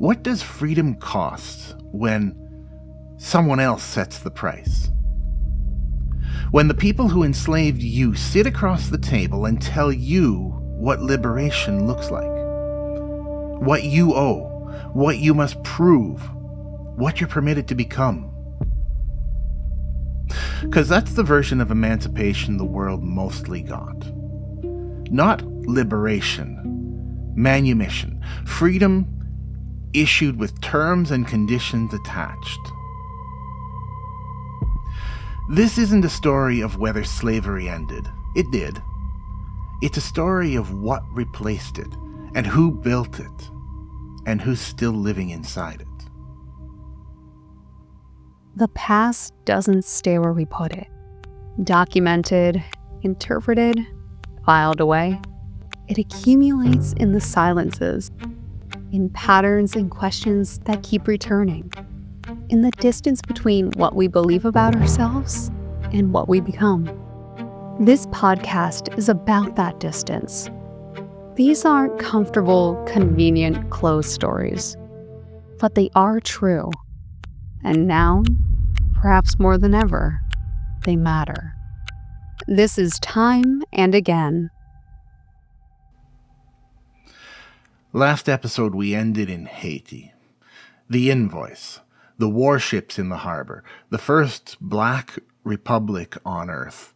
What does freedom cost when someone else sets the price? When the people who enslaved you sit across the table and tell you what liberation looks like, what you owe, what you must prove, what you're permitted to become. Because that's the version of emancipation the world mostly got. Not liberation, manumission, freedom issued with terms and conditions attached. This isn't a story of whether slavery ended. It did. It's a story of what replaced it, and who built it, and who's still living inside it. The past doesn't stay where we put it. Documented, interpreted, filed away. It accumulates in the silences, in patterns and questions that keep returning, in the distance between what we believe about ourselves and what we become. This podcast is about that distance. These aren't comfortable, convenient, closed stories, but they are true. And now, perhaps more than ever, they matter. This is Time and Again. Last episode we ended in Haiti. The invoice, the warships in the harbor, the first black republic on Earth,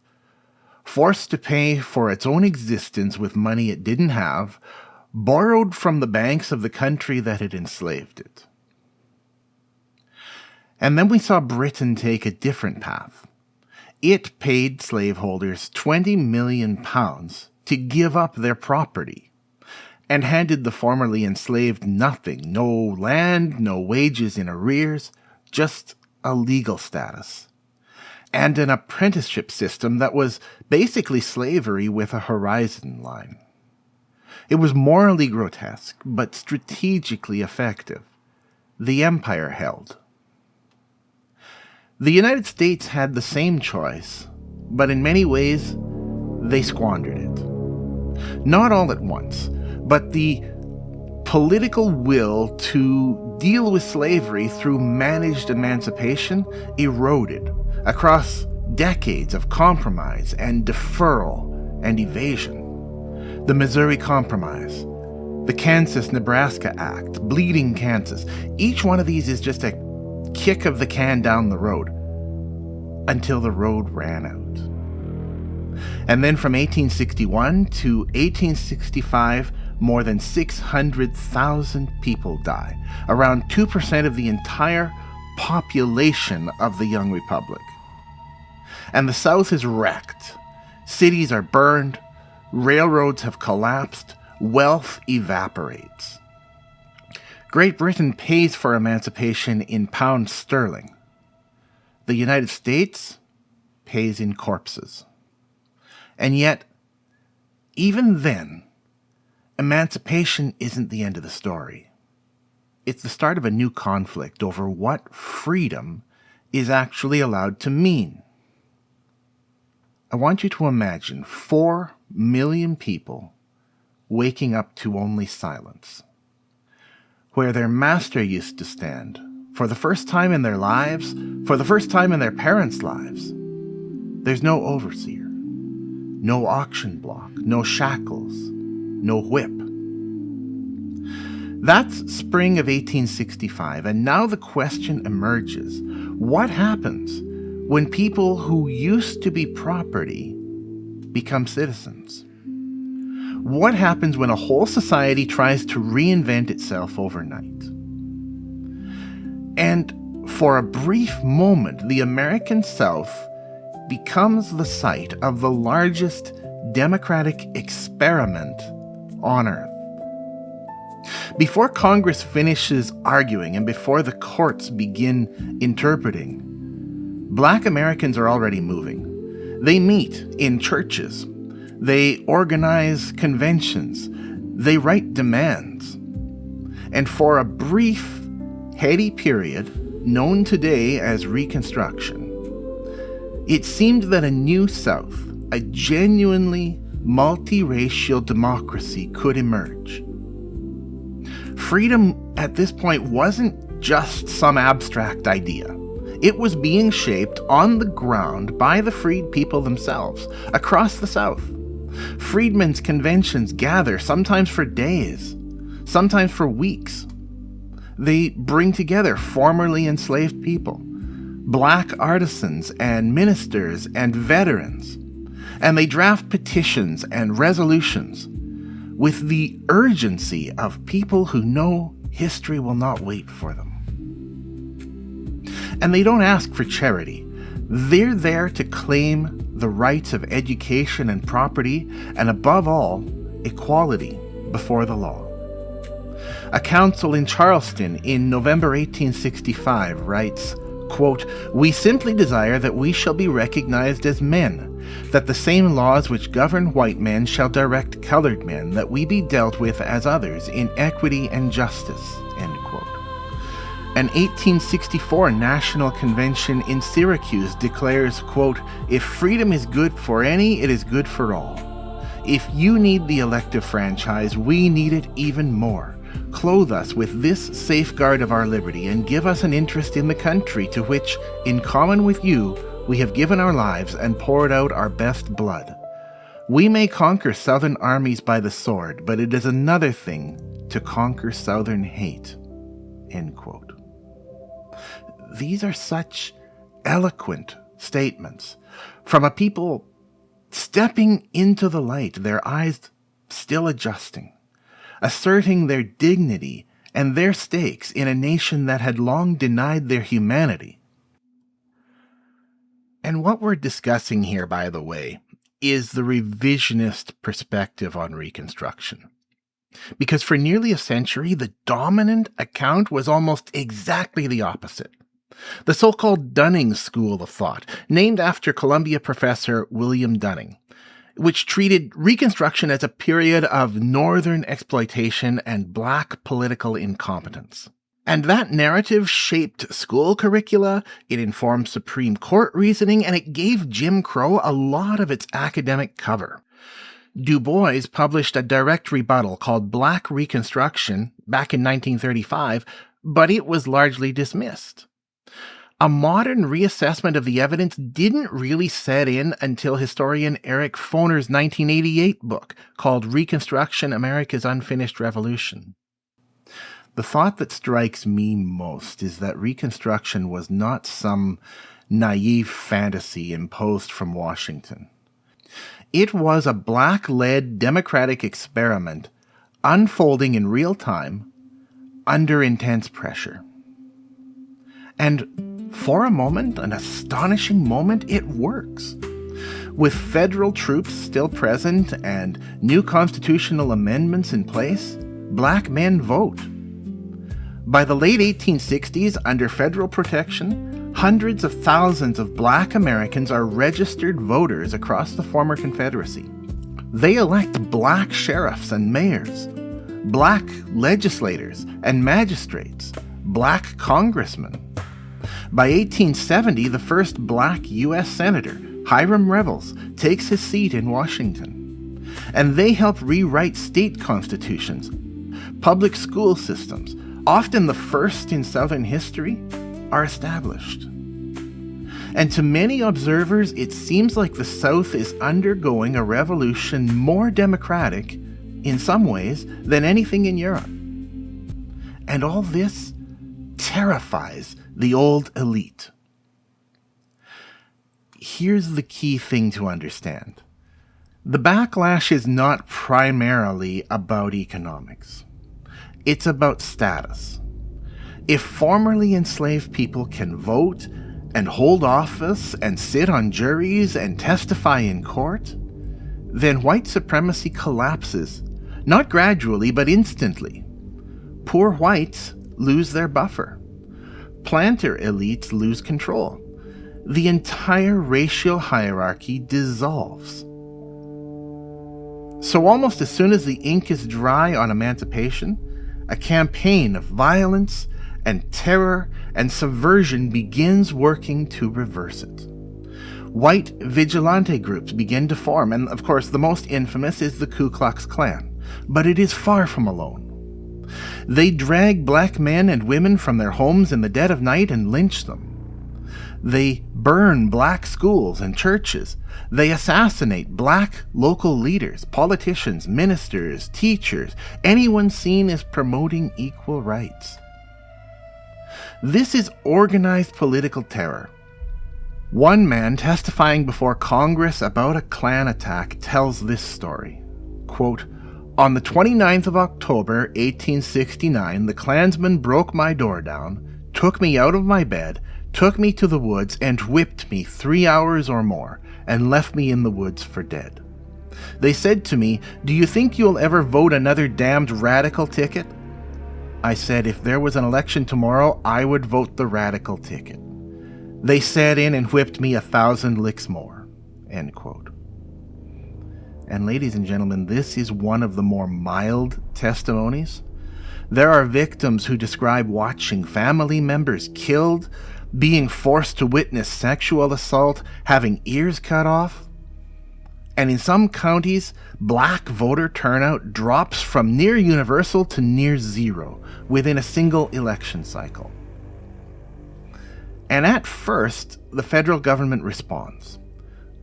forced to pay for its own existence with money it didn't have, borrowed from the banks of the country that had enslaved it. And then we saw Britain take a different path. It paid slaveholders £20 million to give up their property, and handed the formerly enslaved nothing, no land, no wages in arrears, just a legal status, and an apprenticeship system that was basically slavery with a horizon line. It was morally grotesque, but strategically effective. The empire held. The United States had the same choice, but in many ways, they squandered it. Not all at once, but the political will to deal with slavery through managed emancipation eroded across decades of compromise and deferral and evasion. The Missouri Compromise, the Kansas-Nebraska Act, Bleeding Kansas, each one of these is just a kick of the can down the road until the road ran out. And then from 1861 to 1865, more than 600,000 people die, around 2% of the entire population of the young republic. And the South is wrecked. Cities are burned, railroads have collapsed, wealth evaporates. Great Britain pays for emancipation in pounds sterling. The United States pays in corpses. And yet, even then, emancipation isn't the end of the story. It's the start of a new conflict over what freedom is actually allowed to mean. I want you to imagine 4 million people waking up to only silence. Where their master used to stand, for the first time in their lives, for the first time in their parents' lives. There's no overseer, no auction block, no shackles, no whip. That's spring of 1865, and now the question emerges. What happens when people who used to be property become citizens? What happens when a whole society tries to reinvent itself overnight? And for a brief moment, the American South becomes the site of the largest democratic experiment on Earth. Before Congress finishes arguing and before the courts begin interpreting, Black Americans are already moving. They meet in churches. They organize conventions. They write demands. And for a brief, heady period, known today as Reconstruction, it seemed that a new South, a genuinely multiracial democracy, could emerge. Freedom at this point wasn't just some abstract idea. It was being shaped on the ground by the freed people themselves across the South. Freedmen's conventions gather sometimes for days, sometimes for weeks. They bring together formerly enslaved people, black artisans and ministers and veterans, and they draft petitions and resolutions with the urgency of people who know history will not wait for them. And they don't ask for charity. They're there to claim the rights of education and property, and above all, equality before the law. A council in Charleston in November 1865 writes, quote, "We simply desire that we shall be recognized as men, that the same laws which govern white men shall direct colored men, that we be dealt with as others in equity and justice," end quote. An 1864 National Convention in Syracuse declares, quote, "If freedom is good for any, it is good for all. If you need the elective franchise, we need it even more. Clothe us with this safeguard of our liberty and give us an interest in the country to which, in common with you, we have given our lives and poured out our best blood. We may conquer Southern armies by the sword, but it is another thing to conquer Southern hate," end quote. These are such eloquent statements from a people stepping into the light, their eyes still adjusting, asserting their dignity and their stakes in a nation that had long denied their humanity. And what we're discussing here, by the way, is the revisionist perspective on Reconstruction. Because for nearly a century, the dominant account was almost exactly the opposite. The so-called Dunning School of Thought, named after Columbia professor William Dunning, which treated Reconstruction as a period of Northern exploitation and Black political incompetence. And that narrative shaped school curricula, it informed Supreme Court reasoning, and it gave Jim Crow a lot of its academic cover. Du Bois published a direct rebuttal called Black Reconstruction back in 1935, but it was largely dismissed. A modern reassessment of the evidence didn't really set in until historian Eric Foner's 1988 book called Reconstruction: America's Unfinished Revolution. The thought that strikes me most is that Reconstruction was not some naive fantasy imposed from Washington. It was a Black-led democratic experiment unfolding in real time under intense pressure. And for a moment, an astonishing moment, it works. With federal troops still present and new constitutional amendments in place, Black men vote. By the late 1860s, under federal protection, hundreds of thousands of Black Americans are registered voters across the former Confederacy. They elect Black sheriffs and mayors, Black legislators and magistrates, Black congressmen. By 1870, the first Black U.S. Senator, Hiram Revels, takes his seat in Washington. And they help rewrite state constitutions. Public school systems, often the first in Southern history, are established. And to many observers, it seems like the South is undergoing a revolution more democratic, in some ways, than anything in Europe. And all this terrifies the old elite. Here's the key thing to understand. The backlash is not primarily about economics. It's about status. If formerly enslaved people can vote and hold office and sit on juries and testify in court, then white supremacy collapses, not gradually but instantly. Poor whites lose their buffer. Planter elites lose control. The entire racial hierarchy dissolves. So almost as soon as the ink is dry on emancipation, a campaign of violence and terror and subversion begins working to reverse it. White vigilante groups begin to form, and of course the most infamous is the Ku Klux Klan, but it is far from alone. They drag black men and women from their homes in the dead of night and lynch them. They burn black schools and churches. They assassinate black local leaders, politicians, ministers, teachers, anyone seen as promoting equal rights. This is organized political terror. One man testifying before Congress about a Klan attack tells this story. Quote, "On the 29th of October, 1869, the Klansmen broke my door down, took me out of my bed, took me to the woods, and whipped me 3 hours or more, and left me in the woods for dead. They said to me, 'Do you think you'll ever vote another damned radical ticket?' I said, 'If there was an election tomorrow, I would vote the radical ticket.' They sat in and whipped me 1,000 licks more." End quote. And ladies and gentlemen, this is one of the more mild testimonies. There are victims who describe watching family members killed, being forced to witness sexual assault, having ears cut off. And in some counties, black voter turnout drops from near universal to near zero within a single election cycle. And at first, the federal government responds.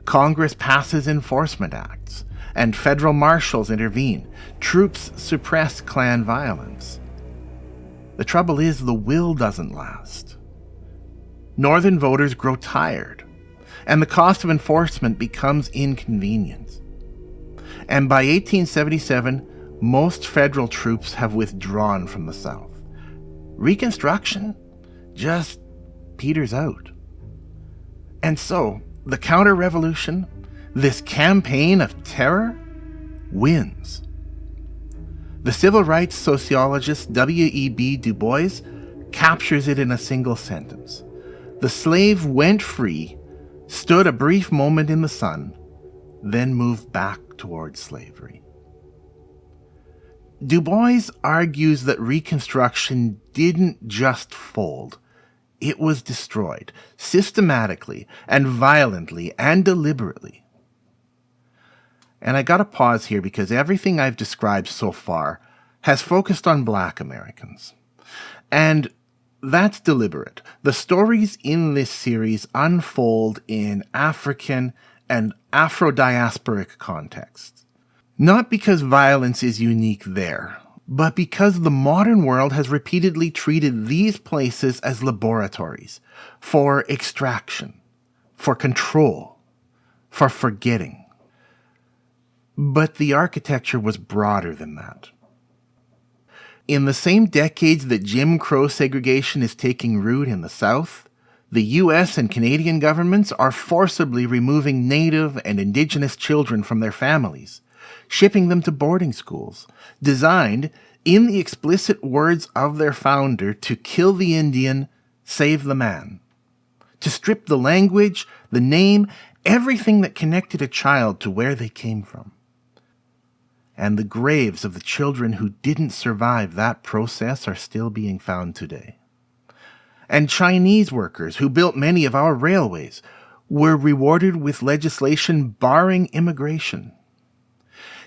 Congress passes enforcement acts, and federal marshals intervene. Troops suppress Klan violence. The trouble is, the will doesn't last. Northern voters grow tired, and the cost of enforcement becomes inconvenience. And by 1877, most federal troops have withdrawn from the South. Reconstruction just peters out. And so, the counter-revolution, this campaign of terror, wins. The civil rights sociologist W.E.B. Du Bois captures it in a single sentence. The slave went free, stood a brief moment in the sun, then moved back towards slavery. Du Bois argues that Reconstruction didn't just fold. It was destroyed, systematically and violently and deliberately. And I gotta pause here because everything I've described so far has focused on Black Americans. And that's deliberate. The stories in this series unfold in African and Afro-diasporic contexts. Not because violence is unique there, but because the modern world has repeatedly treated these places as laboratories for extraction, for control, for forgetting. But the architecture was broader than that. In the same decades that Jim Crow segregation is taking root in the South, the U.S. and Canadian governments are forcibly removing Native and Indigenous children from their families, shipping them to boarding schools, designed, in the explicit words of their founder, to kill the Indian, save the man, to strip the language, the name, everything that connected a child to where they came from. And the graves of the children who didn't survive that process are still being found today. And Chinese workers who built many of our railways were rewarded with legislation barring immigration.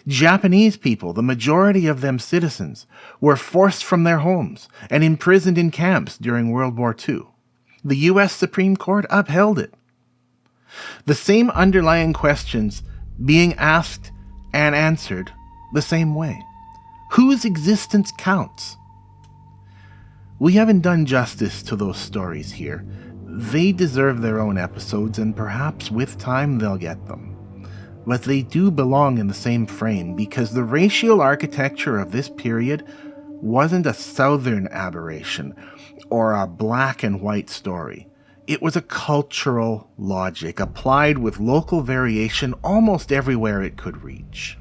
Japanese people, the majority of them citizens, were forced from their homes and imprisoned in camps during World War II. The U.S. Supreme Court upheld it. The same underlying questions being asked and answered the same way. Whose existence counts? We haven't done justice to those stories here. They deserve their own episodes, and perhaps with time they'll get them. But they do belong in the same frame because the racial architecture of this period wasn't a Southern aberration or a black and white story. It was a cultural logic applied with local variation almost everywhere it could reach.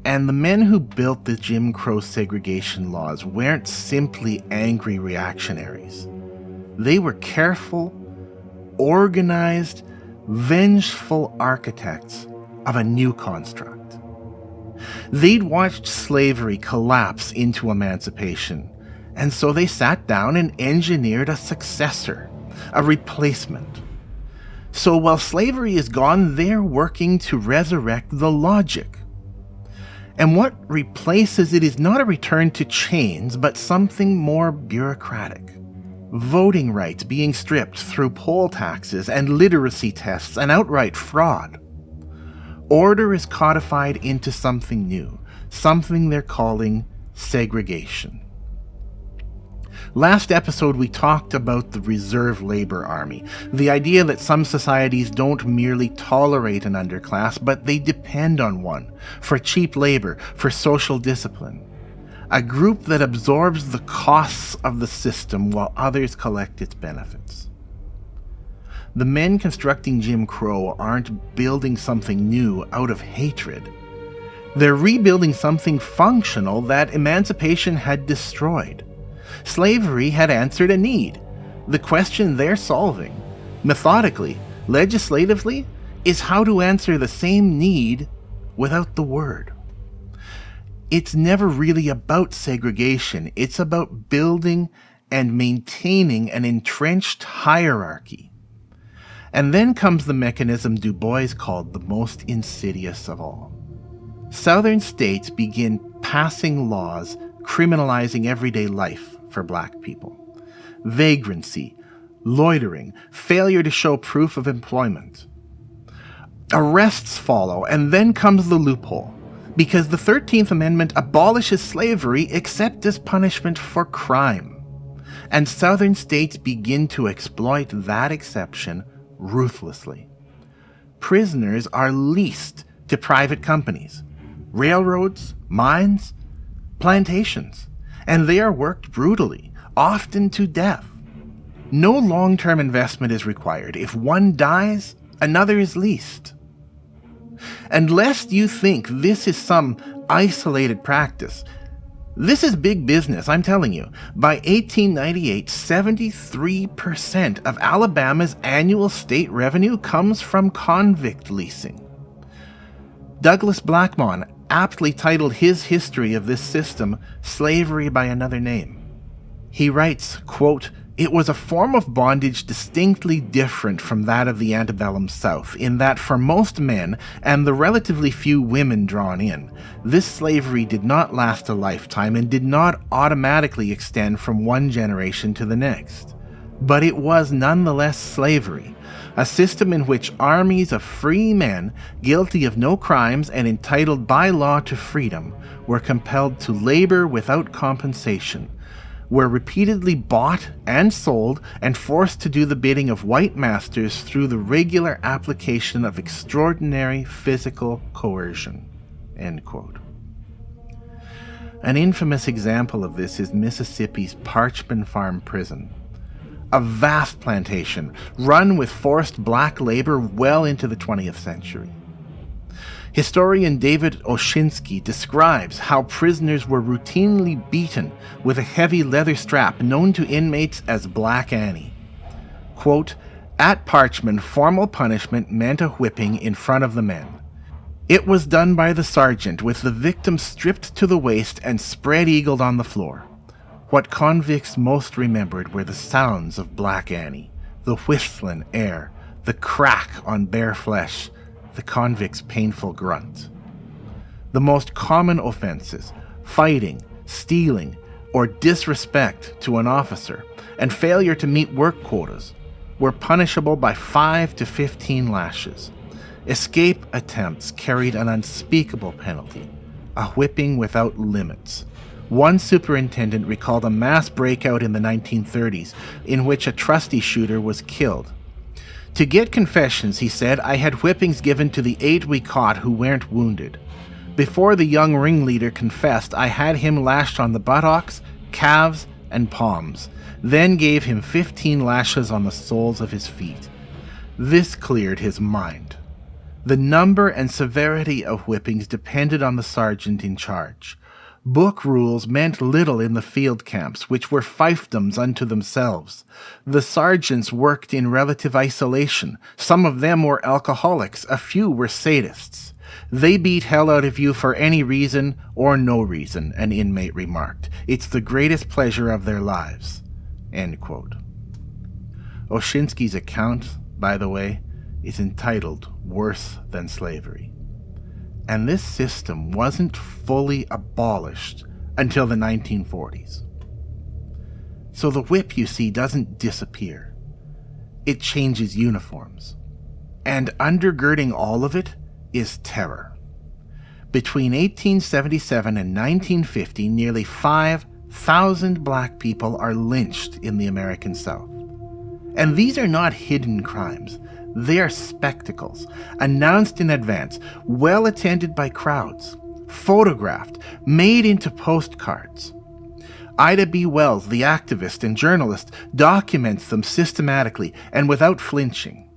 And the men who built the Jim Crow segregation laws weren't simply angry reactionaries. They were careful, organized, vengeful architects of a new construct. They'd watched slavery collapse into emancipation, and so they sat down and engineered a successor, a replacement. So while slavery is gone, they're working to resurrect the logic. And what replaces it is not a return to chains, but something more bureaucratic. Voting rights being stripped through poll taxes and literacy tests and outright fraud. Order is codified into something new, something they're calling segregation. Last episode, we talked about the reserve labor army, the idea that some societies don't merely tolerate an underclass, but they depend on one for cheap labor, for social discipline. A group that absorbs the costs of the system while others collect its benefits. The men constructing Jim Crow aren't building something new out of hatred. They're rebuilding something functional that emancipation had destroyed. Slavery had answered a need. The question they're solving, methodically, legislatively, is how to answer the same need without the word. It's never really about segregation. It's about building and maintaining an entrenched hierarchy. And then comes the mechanism Du Bois called the most insidious of all. Southern states begin passing laws criminalizing everyday life for black people. Vagrancy, loitering, failure to show proof of employment. Arrests follow, and then comes the loophole, because the 13th Amendment abolishes slavery except as punishment for crime. And Southern states begin to exploit that exception ruthlessly. Prisoners are leased to private companies, railroads, mines, plantations, and they are worked brutally, often to death. No long-term investment is required. If one dies, another is leased. And lest you think this is some isolated practice, this is big business, I'm telling you. By 1898, 73% of Alabama's annual state revenue comes from convict leasing. Douglas Blackmon aptly titled his history of this system, Slavery by Another Name. He writes, quote, "It was a form of bondage distinctly different from that of the antebellum South, in that for most men, and the relatively few women drawn in, this slavery did not last a lifetime and did not automatically extend from one generation to the next. But it was nonetheless slavery, a system in which armies of free men, guilty of no crimes and entitled by law to freedom, were compelled to labor without compensation, were repeatedly bought and sold and forced to do the bidding of white masters through the regular application of extraordinary physical coercion." End quote. An infamous example of this is Mississippi's Parchman Farm Prison, a vast plantation run with forced black labor well into the 20th century. Historian David Oshinsky describes how prisoners were routinely beaten with a heavy leather strap known to inmates as Black Annie. Quote, "At Parchman, formal punishment meant a whipping in front of the men. It was done by the sergeant with the victim stripped to the waist and spread-eagled on the floor. What convicts most remembered were the sounds of Black Annie, the whistling air, the crack on bare flesh, the convict's painful grunt. The most common offenses, fighting, stealing, or disrespect to an officer, and failure to meet work quotas, were punishable by 5 to 15 lashes. Escape attempts carried an unspeakable penalty, a whipping without limits. One superintendent recalled a mass breakout in the 1930s in which a trustee shooter was killed. To get confessions, he said, I had whippings given to the 8 we caught who weren't wounded. Before the young ringleader confessed, I had him lashed on the buttocks, calves, and palms, then gave him 15 lashes on the soles of his feet. This cleared his mind. The number and severity of whippings depended on the sergeant in charge. Book rules meant little in the field camps, which were fiefdoms unto themselves. The sergeants worked in relative isolation. Some of them were alcoholics, a few were sadists. They beat hell out of you for any reason or no reason, an inmate remarked. It's the greatest pleasure of their lives. End quote. Oshinsky's account, by the way, is entitled Worse Than Slavery. And this system wasn't fully abolished until the 1940s. So the whip, you see, doesn't disappear. It changes uniforms. And undergirding all of it is terror. Between 1877 and 1950, nearly 5,000 black people are lynched in the American South. And these are not hidden crimes. They are spectacles, announced in advance, well attended by crowds, photographed, made into postcards. Ida B. Wells, the activist and journalist, documents them systematically and without flinching.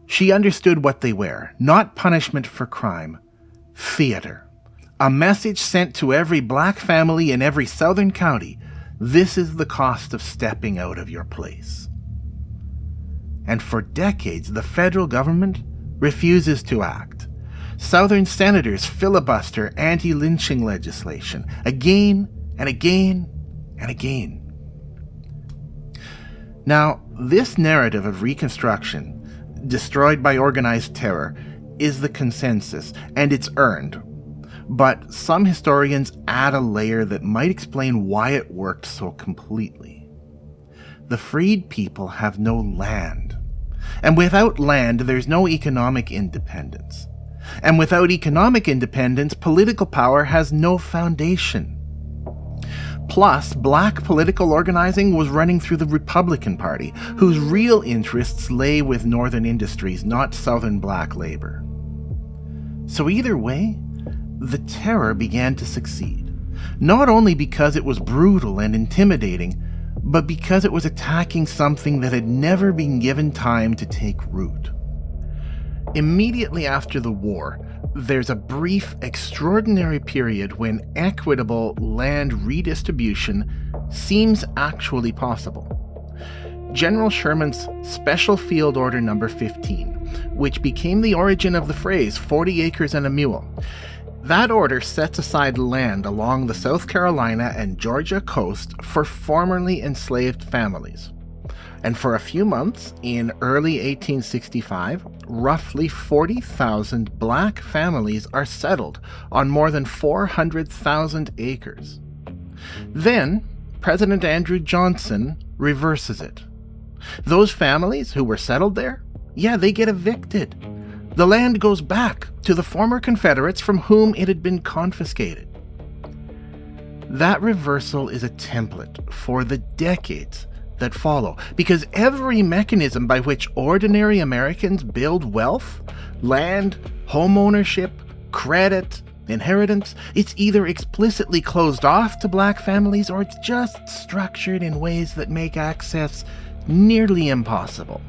She understood what they were, not punishment for crime, theater. A message sent to every black family in every southern county: this is the cost of stepping out of your place. And for decades, the federal government refuses to act. Southern senators filibuster anti-lynching legislation again and again and again. Now, this narrative of Reconstruction, destroyed by organized terror, is the consensus, and it's earned. But some historians add a layer that might explain why it worked so completely. The freed people have no land. And without land, there's no economic independence. And without economic independence, political power has no foundation. Plus, black political organizing was running through the Republican Party, whose real interests lay with northern industries, not southern black labor. So either way, the terror began to succeed, not only because it was brutal and intimidating, but because it was attacking something that had never been given time to take root. Immediately after the war, there's a brief, extraordinary period when equitable land redistribution seems actually possible. General Sherman's Special Field Order No. 15, which became the origin of the phrase 40 acres and a mule. That order sets aside land along the South Carolina and Georgia coast for formerly enslaved families. And for a few months, in early 1865, roughly 40,000 black families are settled on more than 400,000 acres. Then, President Andrew Johnson reverses it. Those families who were settled there, they get evicted. The land goes back to the former Confederates from whom it had been confiscated. That reversal is a template for the decades that follow, because every mechanism by which ordinary Americans build wealth, land, home ownership, credit, inheritance, it's either explicitly closed off to black families or it's just structured in ways that make access nearly impossible.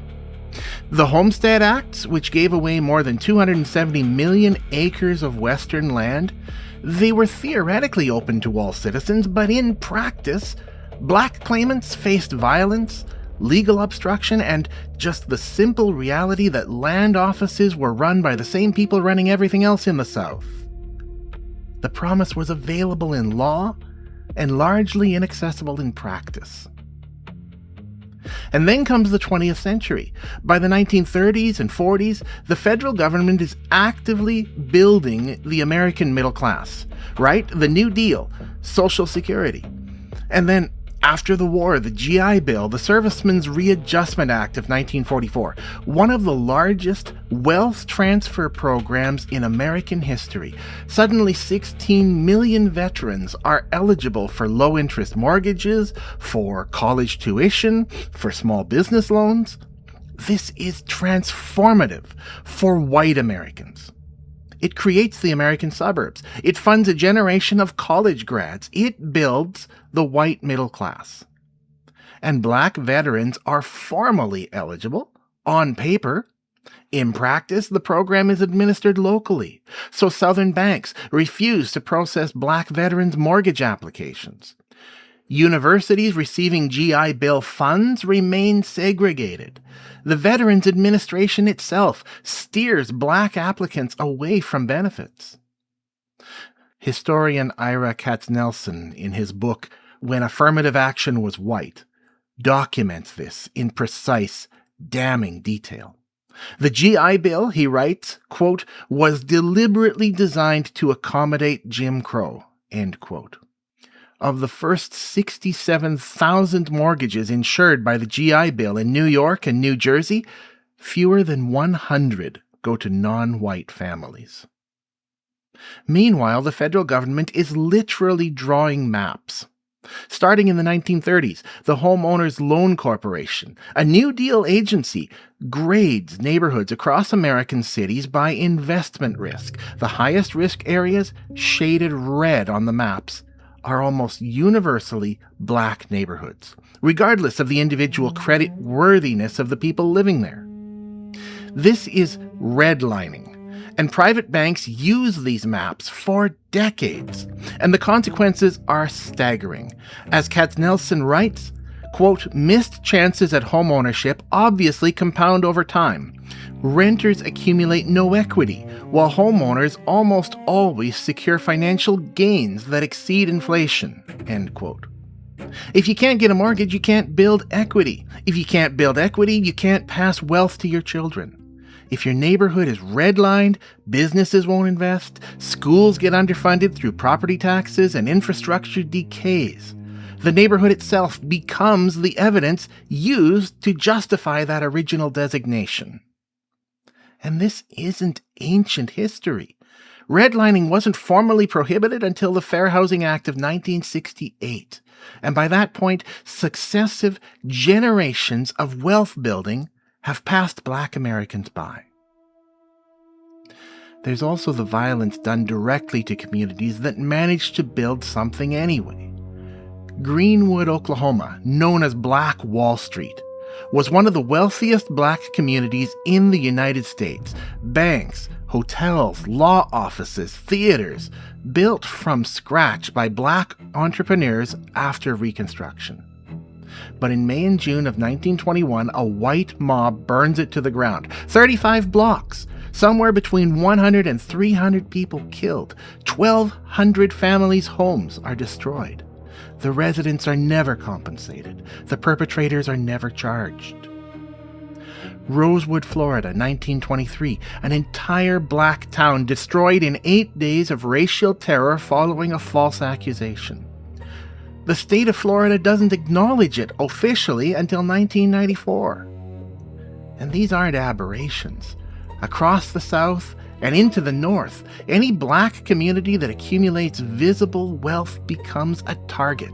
The Homestead Acts, which gave away more than 270 million acres of Western land, they were theoretically open to all citizens, but in practice, black claimants faced violence, legal obstruction, and just the simple reality that land offices were run by the same people running everything else in the South. The promise was available in law and largely inaccessible in practice. And then comes the 20th century. By the 1930s and 40s, the federal government is actively building the American middle class, right? The New Deal, Social Security. And then after the war, the GI Bill, the Servicemen's Readjustment Act of 1944, one of the largest wealth transfer programs in American history. Suddenly 16 million veterans are eligible for low-interest mortgages, for college tuition, for small business loans. This is transformative for white Americans. It creates the American suburbs. It funds a generation of college grads. It builds the white middle class. And black veterans are formally eligible, on paper. In practice, the program is administered locally, so Southern banks refuse to process black veterans' mortgage applications. Universities receiving GI Bill funds remain segregated. The Veterans Administration itself steers black applicants away from benefits. Historian Ira Katznelson, in his book When Affirmative Action Was White, documents this in precise, damning detail. The GI Bill, he writes, quote, was deliberately designed to accommodate Jim Crow, end quote. Of the first 67,000 mortgages insured by the GI Bill in New York and New Jersey, fewer than 100 go to non-white families. Meanwhile, the federal government is literally drawing maps. Starting in the 1930s, the Homeowners Loan Corporation, a New Deal agency, grades neighborhoods across American cities by investment risk. The highest risk areas, shaded red on the maps, are almost universally black neighborhoods, regardless of the individual credit worthiness of the people living there. This is redlining, and private banks use these maps for decades, and the consequences are staggering. As Katznelson writes, quote, missed chances at homeownership obviously compound over time. Renters accumulate no equity, while homeowners almost always secure financial gains that exceed inflation, end quote. If you can't get a mortgage, you can't build equity. If you can't build equity, you can't pass wealth to your children. If your neighborhood is redlined, businesses won't invest, schools get underfunded through property taxes, and infrastructure decays. The neighborhood itself becomes the evidence used to justify that original designation. And this isn't ancient history. Redlining wasn't formally prohibited until the Fair Housing Act of 1968. And by that point, successive generations of wealth building have passed Black Americans by. There's also the violence done directly to communities that managed to build something anyway. Greenwood, Oklahoma, known as Black Wall Street, was one of the wealthiest black communities in the United States. Banks, hotels, law offices, theaters, built from scratch by black entrepreneurs after Reconstruction. But in May and June of 1921, a white mob burns it to the ground. 35 blocks, somewhere between 100 and 300 people killed. 1,200 families' homes are destroyed. The residents are never compensated. The perpetrators are never charged. Rosewood, Florida, 1923, an entire black town destroyed in 8 days of racial terror following a false accusation. The state of Florida doesn't acknowledge it officially until 1994. And these aren't aberrations. Across the South and into the North, any black community that accumulates visible wealth becomes a target.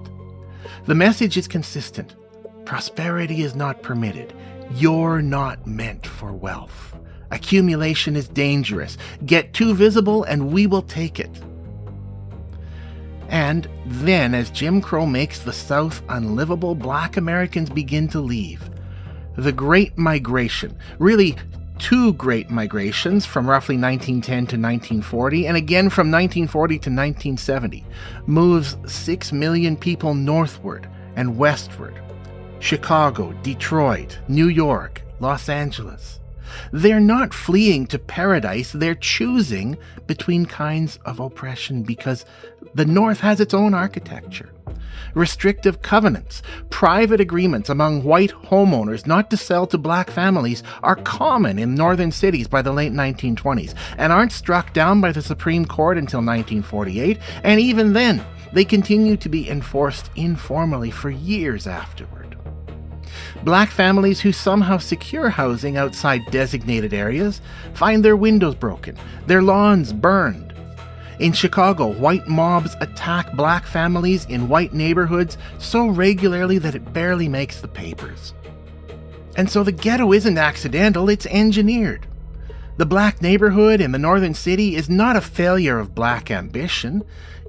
The message is consistent. Prosperity is not permitted. You're not meant for wealth. Accumulation is dangerous. Get too visible and we will take it. And then, as Jim Crow makes the South unlivable, black Americans begin to leave. The Great Migration, really two Great Migrations from roughly 1910 to 1940, and again from 1940 to 1970, moves 6 million people northward and westward. Chicago, Detroit, New York, Los Angeles. They're not fleeing to paradise, they're choosing between kinds of oppression because the North has its own architecture. Restrictive covenants, private agreements among white homeowners not to sell to black families are common in northern cities by the late 1920s and aren't struck down by the Supreme Court until 1948, and even then, they continue to be enforced informally for years afterward. Black families who somehow secure housing outside designated areas find their windows broken, their lawns burned. In Chicago, white mobs attack black families in white neighborhoods so regularly that it barely makes the papers. And so the ghetto isn't accidental, it's engineered. The black neighborhood in the northern city is not a failure of black ambition.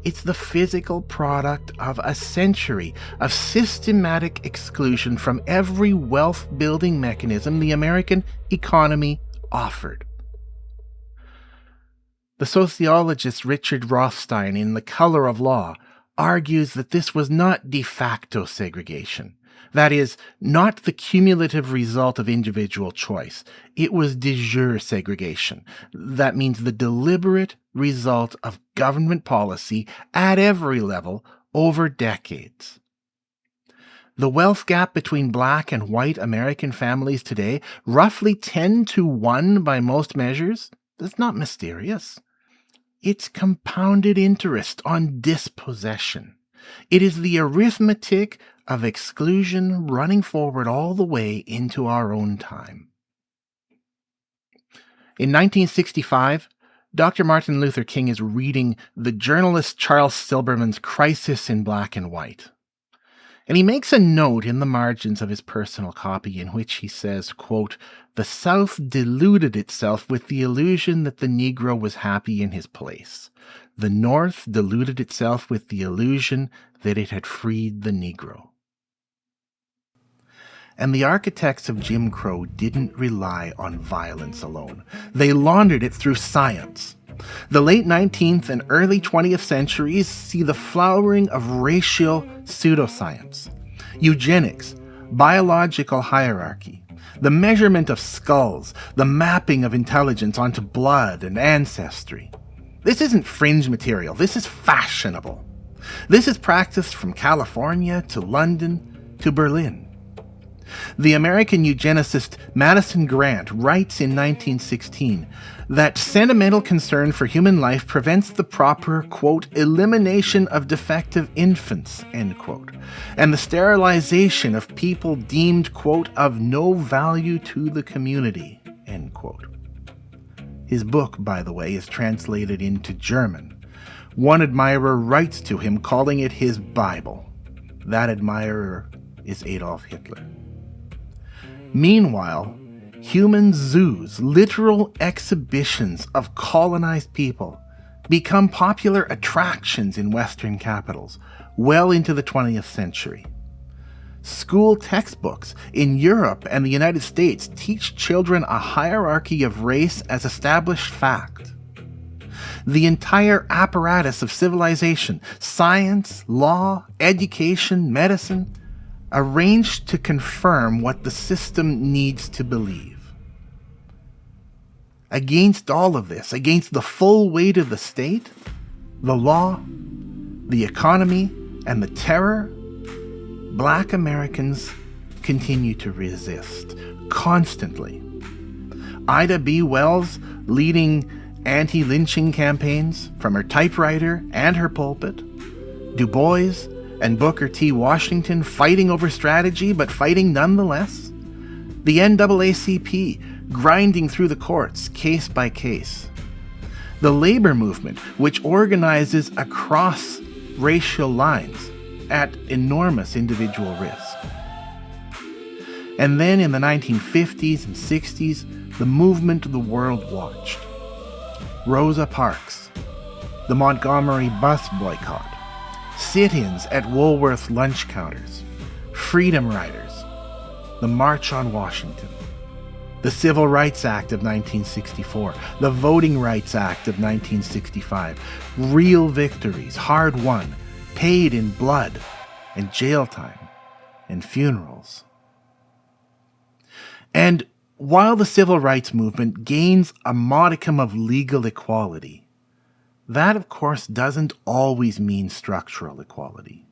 It's the physical product of a century of systematic exclusion from every wealth-building mechanism the American economy offered. The sociologist Richard Rothstein in The Color of Law argues that this was not de facto segregation. That is, not the cumulative result of individual choice. It was de jure segregation. That means the deliberate result of government policy at every level over decades. The wealth gap between black and white American families today, roughly 10-1 by most measures, is not mysterious. It's compounded interest on dispossession. It is the arithmetic of exclusion running forward all the way into our own time. In 1965, Dr. Martin Luther King is reading the journalist Charles Silberman's Crisis in Black and White. And he makes a note in the margins of his personal copy in which he says, quote, "The South deluded itself with the illusion that the Negro was happy in his place. The North deluded itself with the illusion that it had freed the Negro." And the architects of Jim Crow didn't rely on violence alone. They laundered it through science. The late 19th and early 20th centuries see the flowering of racial pseudoscience, eugenics, biological hierarchy, the measurement of skulls, the mapping of intelligence onto blood and ancestry. This isn't fringe material. This is fashionable. This is practiced from California to London to Berlin. The American eugenicist Madison Grant writes in 1916 that sentimental concern for human life prevents the proper, quote, elimination of defective infants, end quote, and the sterilization of people deemed, quote, of no value to the community, end quote. His book, by the way, is translated into German. One admirer writes to him calling it his Bible. That admirer is Adolf Hitler. Meanwhile, human zoos, literal exhibitions of colonized people, become popular attractions in Western capitals well into the 20th century. School textbooks in Europe and the United States teach children a hierarchy of race as established fact. The entire apparatus of civilization, science, law, education, medicine, arranged to confirm what the system needs to believe. Against all of this, against the full weight of the state, the law, the economy, and the terror, Black Americans continue to resist constantly. Ida B. Wells leading anti-lynching campaigns from her typewriter and her pulpit, Du Bois and Booker T. Washington fighting over strategy, but fighting nonetheless. The NAACP grinding through the courts, case by case. The labor movement, which organizes across racial lines at enormous individual risk. And then in the 1950s and 60s, the movement the world watched. Rosa Parks, the Montgomery bus boycott, sit-ins at Woolworth lunch counters, Freedom Riders, the March on Washington, the Civil Rights Act of 1964, the Voting Rights Act of 1965, real victories, hard won, paid in blood and jail time and funerals. And while the civil rights movement gains a modicum of legal equality, that, of course, doesn't always mean structural equality.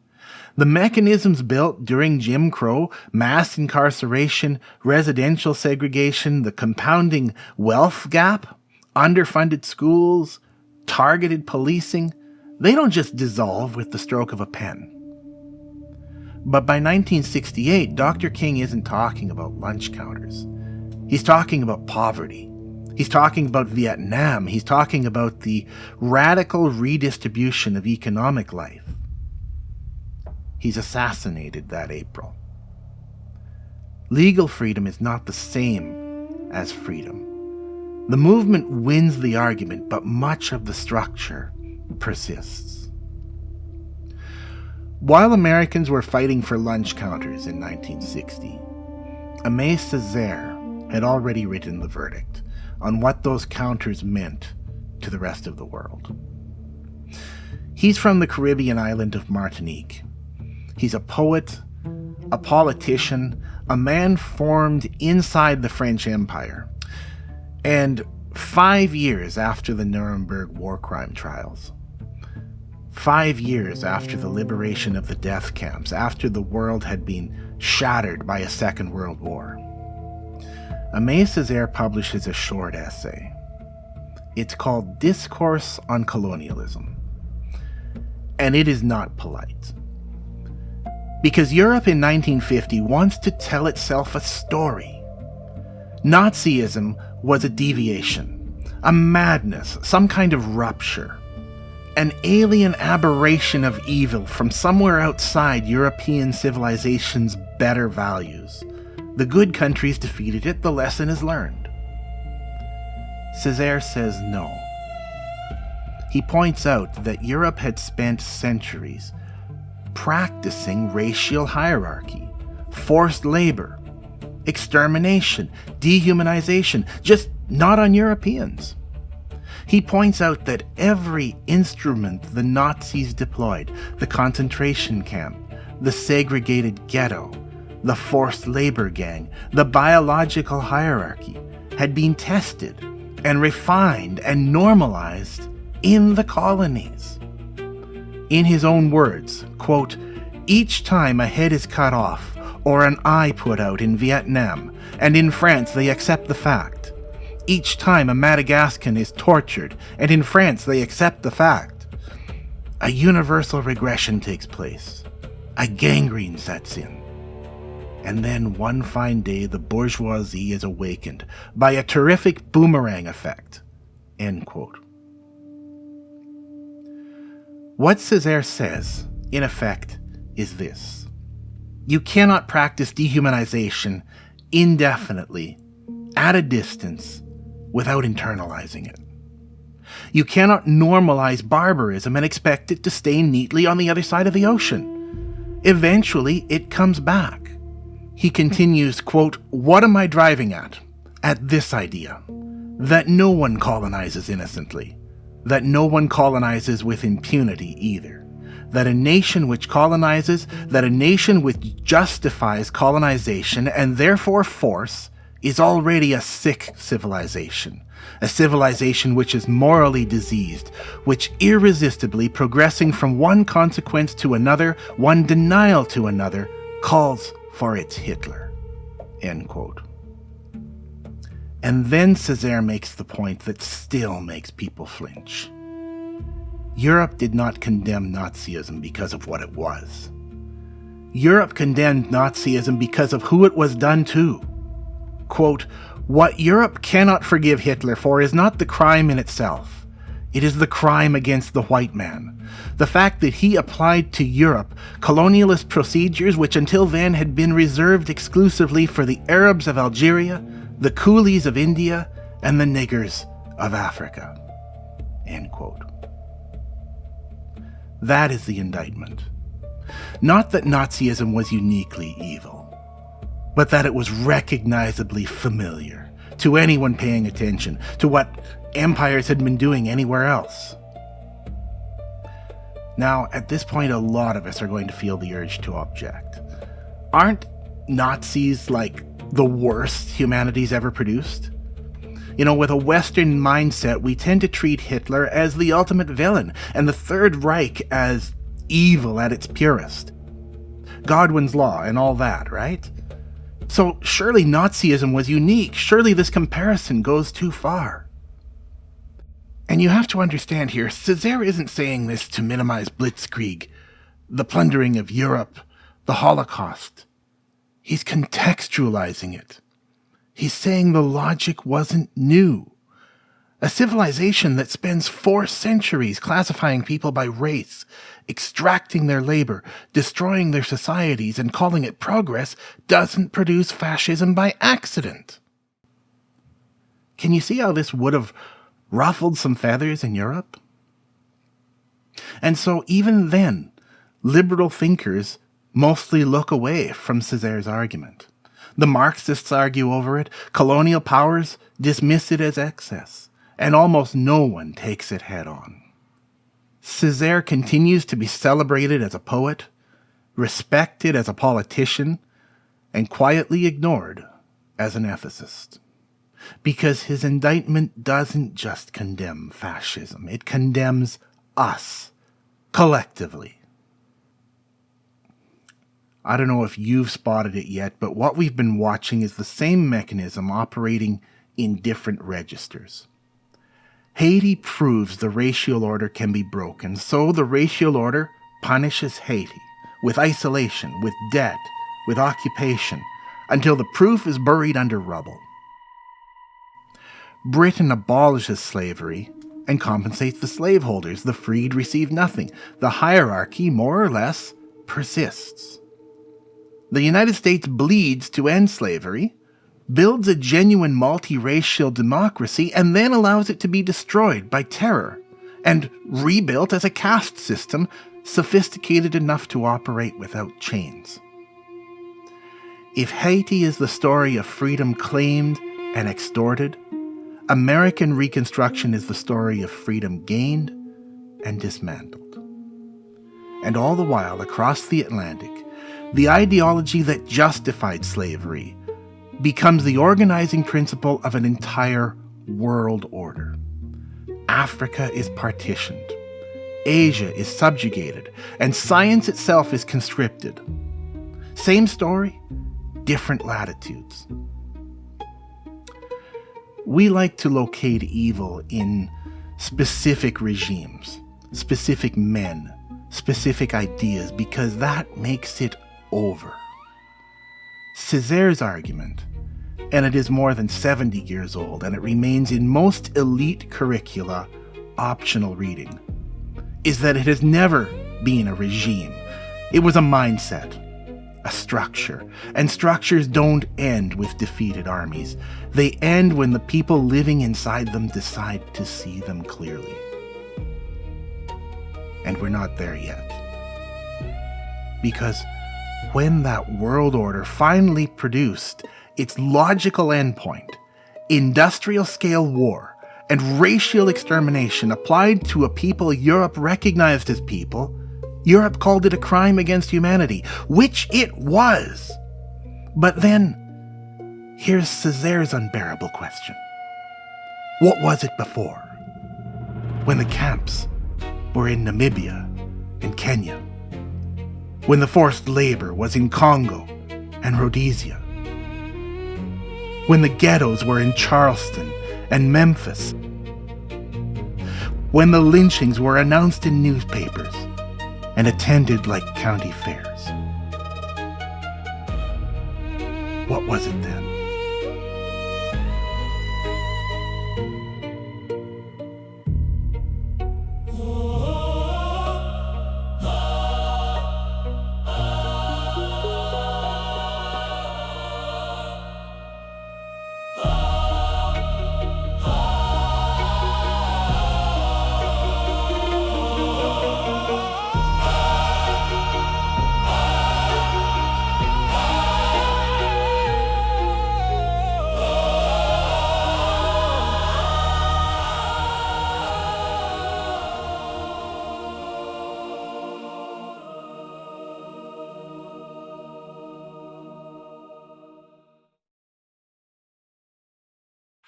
The mechanisms built during Jim Crow, mass incarceration, residential segregation, the compounding wealth gap, underfunded schools, targeted policing, they don't just dissolve with the stroke of a pen. But by 1968, Dr. King isn't talking about lunch counters. He's talking about poverty. He's talking about Vietnam. He's talking about the radical redistribution of economic life. He's assassinated that April. Legal freedom is not the same as freedom. The movement wins the argument, but much of the structure persists. While Americans were fighting for lunch counters in 1960, Aimé Césaire had already written the verdict on what those counters meant to the rest of the world. He's from the Caribbean island of Martinique. He's a poet, a politician, a man formed inside the French Empire. And 5 years after the Nuremberg war crime trials, 5 years after the liberation of the death camps, after the world had been shattered by a Second World War, Aimé Césaire publishes a short essay. It's called Discourse on Colonialism. And it is not polite. Because Europe in 1950 wants to tell itself a story. Nazism was a deviation, a madness, some kind of rupture, an alien aberration of evil from somewhere outside European civilization's better values. The good countries defeated it, the lesson is learned. Césaire says no. He points out that Europe had spent centuries practicing racial hierarchy, forced labor, extermination, dehumanization, just not on Europeans. He points out that every instrument the Nazis deployed, the concentration camp, the segregated ghetto, the forced labor gang, the biological hierarchy, had been tested and refined and normalized in the colonies. In his own words, quote, "Each time a head is cut off or an eye put out in Vietnam, and in France they accept the fact. Each time a Madagascan is tortured, and in France they accept the fact. A universal regression takes place. A gangrene sets in. And then one fine day the bourgeoisie is awakened by a terrific boomerang effect." End quote. What Césaire says, in effect, is this. You cannot practice dehumanization indefinitely, at a distance, without internalizing it. You cannot normalize barbarism and expect it to stay neatly on the other side of the ocean. Eventually, it comes back. He continues, quote, "What am I driving at? At this idea. That no one colonizes innocently. That no one colonizes with impunity either. That a nation which colonizes, that a nation which justifies colonization and therefore force, is already a sick civilization. A civilization which is morally diseased, which irresistibly, progressing from one consequence to another, one denial to another, calls for its Hitler." End quote. And then Césaire makes the point that still makes people flinch. Europe did not condemn Nazism because of what it was. Europe condemned Nazism because of who it was done to. Quote, "What Europe cannot forgive Hitler for is not the crime in itself. It is the crime against the white man. The fact that he applied to Europe colonialist procedures which until then had been reserved exclusively for the Arabs of Algeria, the coolies of India, and the niggers of Africa." End quote. That is the indictment. Not that Nazism was uniquely evil, but that it was recognizably familiar to anyone paying attention to what empires had been doing anywhere else. Now, at this point, a lot of us are going to feel the urge to object. Aren't Nazis like the worst humanity's ever produced? You know, with a Western mindset, we tend to treat Hitler as the ultimate villain, and the Third Reich as evil at its purest. Godwin's Law and all that, right? So surely Nazism was unique. Surely this comparison goes too far. And you have to understand here, Césaire isn't saying this to minimize Blitzkrieg, the plundering of Europe, the Holocaust. He's contextualizing it. He's saying the logic wasn't new. A civilization that spends 4 centuries classifying people by race, extracting their labor, destroying their societies, and calling it progress doesn't produce fascism by accident. Can you see how this would have ruffled some feathers in Europe? And so even then, liberal thinkers mostly look away from Césaire's argument. The Marxists argue over it, colonial powers dismiss it as excess, and almost no one takes it head on. Césaire continues to be celebrated as a poet, respected as a politician, and quietly ignored as an ethicist. Because his indictment doesn't just condemn fascism, it condemns us, collectively. I don't know if you've spotted it yet, but what we've been watching is the same mechanism operating in different registers. Haiti proves the racial order can be broken, so the racial order punishes Haiti with isolation, with debt, with occupation, until the proof is buried under rubble. Britain abolishes slavery and compensates the slaveholders. The freed receive nothing. The hierarchy, more or less, persists. The United States bleeds to end slavery, builds a genuine multiracial democracy, and then allows it to be destroyed by terror and rebuilt as a caste system sophisticated enough to operate without chains. If Haiti is the story of freedom claimed and extorted, American Reconstruction is the story of freedom gained and dismantled. And all the while, across the Atlantic, the ideology that justified slavery becomes the organizing principle of an entire world order. Africa is partitioned, Asia is subjugated, and science itself is conscripted. Same story, different latitudes. We like to locate evil in specific regimes, specific men, specific ideas, because that makes it over. Césaire's argument, and it is more than 70 years old, and it remains in most elite curricula optional reading, is that it has never been a regime. It was a mindset, a structure, and structures don't end with defeated armies. They end when the people living inside them decide to see them clearly. And we're not there yet. Because when that world order finally produced its logical endpoint, industrial-scale war and racial extermination applied to a people Europe recognized as people, Europe called it a crime against humanity, which it was. But then, here's Césaire's unbearable question. What was it before? When the camps were in Namibia and Kenya? When the forced labor was in Congo and Rhodesia? When the ghettos were in Charleston and Memphis? When the lynchings were announced in newspapers and attended like county fairs? What was it then?